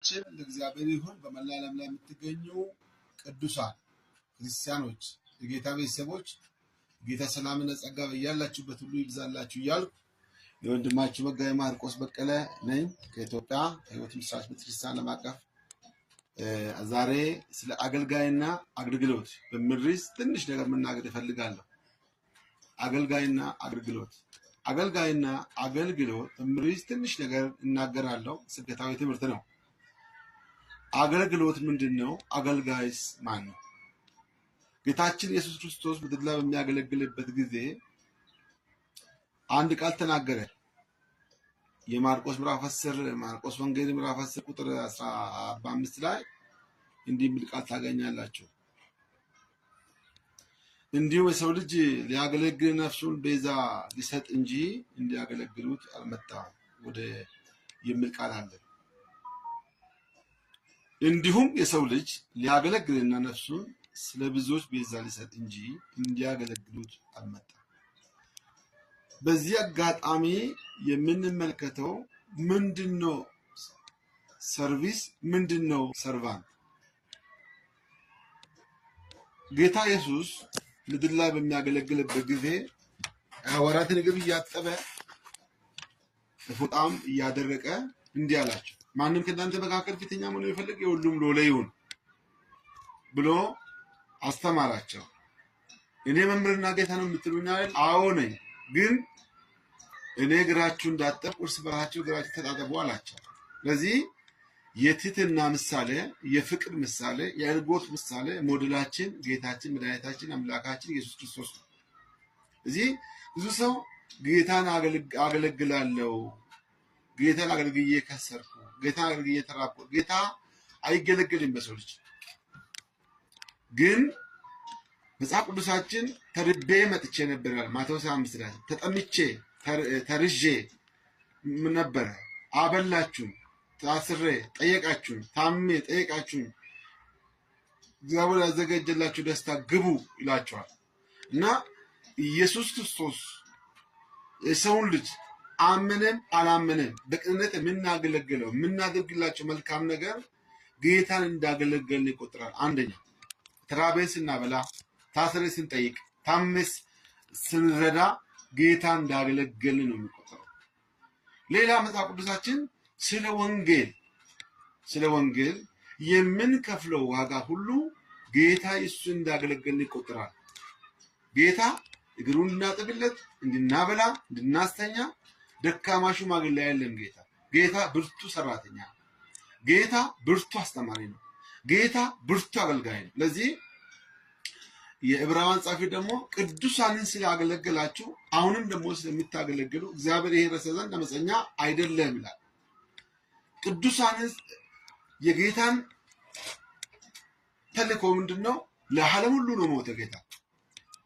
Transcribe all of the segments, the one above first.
ለእግዚአብሔር ይሁን። በመላ ዓለም ላይ የምትገኙ ቅዱሳን ክርስቲያኖች፣ የጌታ ቤተሰቦች ጌታ ሰላምና ጸጋ በያላችሁበት ሁሉ ይብዛላችሁ እያልኩ የወንድማችሁ መጋቢ ማርቆስ በቀለ ነኝ ከኢትዮጵያ ሕይወት ምስራች ቤተክርስቲያን ዓለም አቀፍ። ዛሬ ስለ አገልጋይና አገልግሎት በሚል ርዕስ ትንሽ ነገር መናገር እፈልጋለሁ። አገልጋይና አገልግሎት በሚል ርዕስ ትንሽ ነገር እናገራለሁ። ስብከታዊ ትምህርት ነው። አገልግሎት ምንድነው? አገልጋይስ ማን ነው? ጌታችን ኢየሱስ ክርስቶስ ምድር ላይ በሚያገለግልበት ጊዜ አንድ ቃል ተናገረ። የማርቆስ ምዕራፍ 10 ማርቆስ ወንጌል ምዕራፍ 10 ቁጥር 15 ላይ እንዲህ የሚል ቃል ታገኛላችሁ። እንዲሁ የሰው ልጅ ሊያገለግል ነፍሱን ቤዛ ሊሰጥ እንጂ እንዲያገለግሉት አልመጣም ወደ የሚል ቃል አለ። እንዲሁም የሰው ልጅ ሊያገለግልና ነፍሱን ስለ ብዙዎች ቤዛ ሊሰጥ እንጂ እንዲያገለግሉት አልመጣም። በዚህ አጋጣሚ የምንመለከተው ምንድነው? ሰርቪስ ምንድነው? ሰርቫንት። ጌታ ኢየሱስ ምድር ላይ በሚያገለግልበት ጊዜ ሐዋርያትን እግር እያጠበ ፎጣም እያደረቀ እንዲህ አላቸው፣ ማንም ከእናንተ መካከል ፊተኛ መሆን የሚፈልግ የሁሉም ሎሌ ይሁን ብሎ አስተማራቸው። እኔ መምህርና ጌታ ነው የምትሉኝ አይደል? አዎ ነኝ፣ ግን እኔ እግራችሁ እንዳጠብኩ እርስ በርሳችሁ እግራችሁ ተጣጠቡ አላቸው። ስለዚህ የትህትና ምሳሌ፣ የፍቅር ምሳሌ፣ የአገልግሎት ምሳሌ ሞዴላችን ጌታችን መድኃኒታችን አምላካችን ኢየሱስ ክርስቶስ ነው። እዚህ ብዙ ሰው ጌታን አገለግላለሁ፣ ጌታን አገልግዬ ከሰርኩ፣ ጌታን አገልግዬ ተራብኩ። ጌታ አይገለገልም በሰው ልጅ። ግን መጽሐፍ ቅዱሳችን ተርቤ መጥቼ ነበር ይላል ማቴዎስ 5 ላይ። ተጠምቼ ተርዤ ነበር አበላችሁኝ፣ ታስሬ ጠየቃችሁኝ፣ ታሜ ጠየቃችሁኝ፣ እግዚአብሔር ያዘጋጀላችሁ ደስታ ግቡ ይላቸዋል። እና ኢየሱስ ክርስቶስ የሰውን ልጅ አመነም አላመነም በቅንነት የምናገለግለው የምናደርግላቸው መልካም ነገር ጌታን እንዳገለገልን ይቆጥራል። አንደኛ ተራቤን ስናበላ፣ ታስሬ ስንጠይቅ፣ ታመስ ስንረዳ ጌታ እንዳገለገልን ነው የሚቆጠረው። ሌላ መጽሐፍ ቅዱሳችን ስለ ወንጌል የምንከፍለው ዋጋ ሁሉ ጌታ እሱ እንዳገለገልን ይቆጠራል። ጌታ እግሩን እንድናጥብለት፣ እንድናበላ፣ እንድናስተኛ ደካማ ሽማግሌ አይደለም። ጌታ ብርቱ ሰራተኛ ነው። ጌታ ብርቱ አስተማሪ ነው። ጌታ ብርቱ አገልጋይ ነው። ለዚህ የዕብራውያን ጻፊ ደግሞ ቅዱሳንን ስላገለገላችሁ አሁንም ደግሞ ስለምታገለግሉ እግዚአብሔር ይሄ ረሳ ዘንድ አመፀኛ አይደለም ይላል። ቅዱሳንን የጌታን ተልእኮ ምንድነው? ለዓለም ሁሉ ነው ሞተ ጌታ።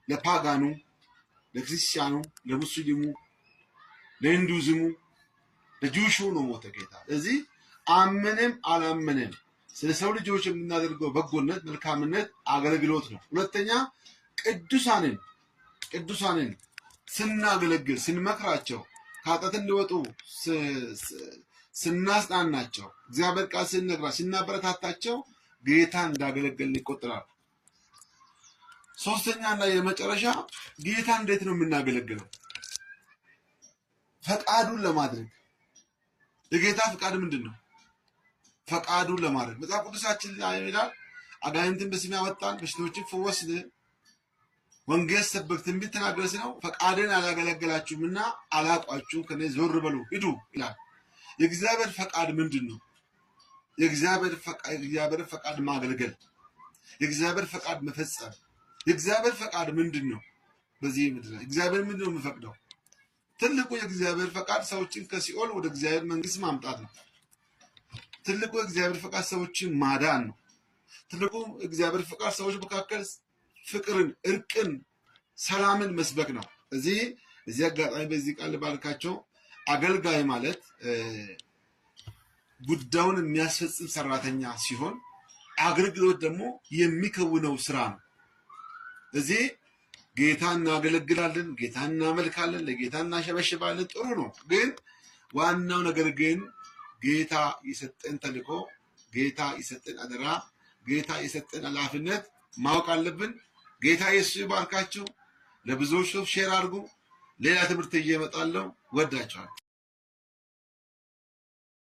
ለፓጋኑ፣ ለክርስቲያኑ፣ ለሙስሊሙ፣ ለሂንዱዝሙ፣ ለጁሹ ነው ሞተ ጌታ። ስለዚህ አመነም አላመነም ስለ ሰው ልጆች የምናደርገው በጎነት፣ መልካምነት አገልግሎት ነው። ሁለተኛ ቅዱሳንን ስናገለግል፣ ስንመክራቸው፣ ከኃጢአት እንዲወጡ ስናጽናናቸው፣ እግዚአብሔር ቃል ስንነግራቸው፣ ስናበረታታቸው ጌታ እንዳገለገልን ይቆጠራል። ሶስተኛና የመጨረሻ ጌታ እንዴት ነው የምናገለግለው? ፈቃዱን ለማድረግ። የጌታ ፈቃድ ምንድን ነው? ፈቃዱን ለማድረግ መጽሐፍ ቅዱሳችን ላይ ይላል፣ አጋንንትን በስሜ አወጣን፣ በሽታዎችን ፈወስን፣ ወንጌል ሰበክ፣ ትንቢት ተናገርን ሲለው ፈቃድን አላገለገላችሁምና አላውቃችሁም፣ ከኔ ዞር በሉ ሂዱ ይላል። የእግዚአብሔር ፈቃድ ምንድን ነው? የእግዚአብሔር ፈቃድ ማገልገል፣ የእግዚአብሔር ፈቃድ መፈጸም። የእግዚአብሔር ፈቃድ ምንድን ነው? በዚህ ምድር ላይ እግዚአብሔር ምንድን ነው የሚፈቅደው? ትልቁ የእግዚአብሔር ፈቃድ ሰዎችን ከሲኦል ወደ እግዚአብሔር መንግስት ማምጣት ነው። ትልቁ የእግዚአብሔር ፈቃድ ሰዎችን ማዳን ነው። ትልቁ የእግዚአብሔር ፈቃድ ሰዎች መካከል ፍቅርን፣ እርቅን፣ ሰላምን መስበክ ነው። እዚህ አጋጣሚ በዚህ ቃል ባልካቸው አገልጋይ ማለት ጉዳዩን የሚያስፈጽም ሰራተኛ ሲሆን አገልግሎት ደግሞ የሚከውነው ስራ ነው። እዚህ ጌታ እናገለግላለን፣ ጌታ እናመልካለን፣ ለጌታ እናሸበሽባለን። ጥሩ ነው። ግን ዋናው ነገር ግን ጌታ የሰጠን ተልእኮ ጌታ የሰጠን አደራ፣ ጌታ የሰጠን ኃላፊነት ማወቅ አለብን። ጌታ ኢየሱስ ይባርካችሁ። ለብዙዎች ሼር አድርጉ። ሌላ ትምህርት እየመጣለሁ። ወዳችኋለሁ።